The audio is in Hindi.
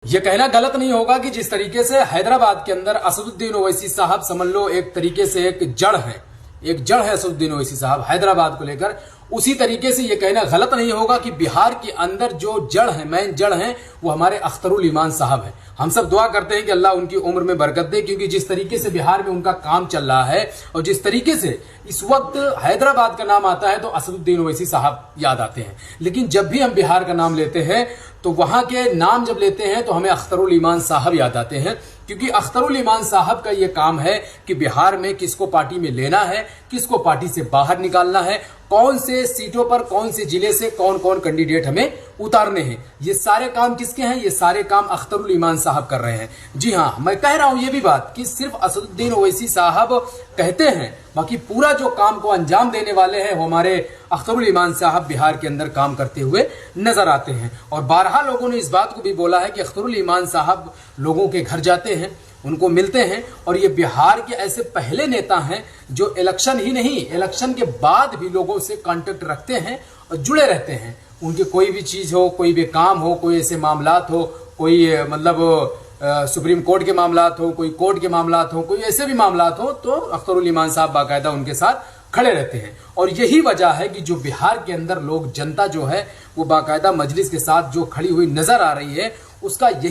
ये कहना गलत नहीं होगा कि जिस तरीके से हैदराबाद के अंदर असदुद्दीन ओवैसी साहब समझ लो एक तरीके से एक जड़ है असदुद्दीन ओवैसी साहब हैदराबाद को लेकर, उसी तरीके से ये कहना गलत नहीं होगा कि बिहार के अंदर जो जड़ है, मेन जड़ है, वो हमारे अख्तरुल ईमान साहब है। हम सब दुआ करते हैं कि अल्लाह उनकी उम्र में बरकत दे, क्योंकि जिस तरीके से बिहार में उनका काम चल रहा है और जिस तरीके से इस वक्त हैदराबाद का नाम आता है तो असदुद्दीन ओवैसी साहब याद आते हैं। लेकिन जब भी हम बिहार का नाम लेते हैं तो वहां के नाम जब लेते हैं तो हमें अख्तरुल ईमान साहब याद आते हैं, क्योंकि अख्तरुल ईमान साहब का यह काम है कि बिहार में किसको पार्टी में लेना है, किसको पार्टी से बाहर निकालना है, कौन से सीटों पर, कौन से जिले से कौन कौन कैंडिडेट हमें उतारने हैं। ये सारे काम किसके हैं? ये सारे काम अख्तरुल ईमान साहब कर रहे हैं। जी हाँ, मैं कह रहा हूं ये भी बात कि सिर्फ असदुद्दीन ओवैसी साहब कहते हैं, बाकी पूरा जो काम को अंजाम देने वाले हैं वो हमारे अख्तरुल ईमान साहब बिहार के अंदर काम करते हुए नजर आते हैं। और बारहा लोगों ने इस बात को भी बोला है कि अख्तरुल ईमान साहब लोगों के घर जाते हैं, उनको मिलते हैं, और ये बिहार के ऐसे पहले नेता हैं जो इलेक्शन ही नहीं, इलेक्शन के बाद भी लोगों से कांटेक्ट रखते हैं और जुड़े रहते हैं। उनके कोई भी चीज हो, कोई भी काम हो, कोई ऐसे मामलात हो, कोई मतलब सुप्रीम कोर्ट के मामलात हो, कोई कोर्ट के मामलात हो, कोई ऐसे भी मामलात हो, तो अख्तरुल ईमान साहब बाकायदा उनके साथ खड़े रहते हैं। और यही वजह है कि जो बिहार के अंदर लोग, जनता जो है वो बाकायदा मजलिस के साथ जो खड़ी हुई नजर आ रही है, उसका यही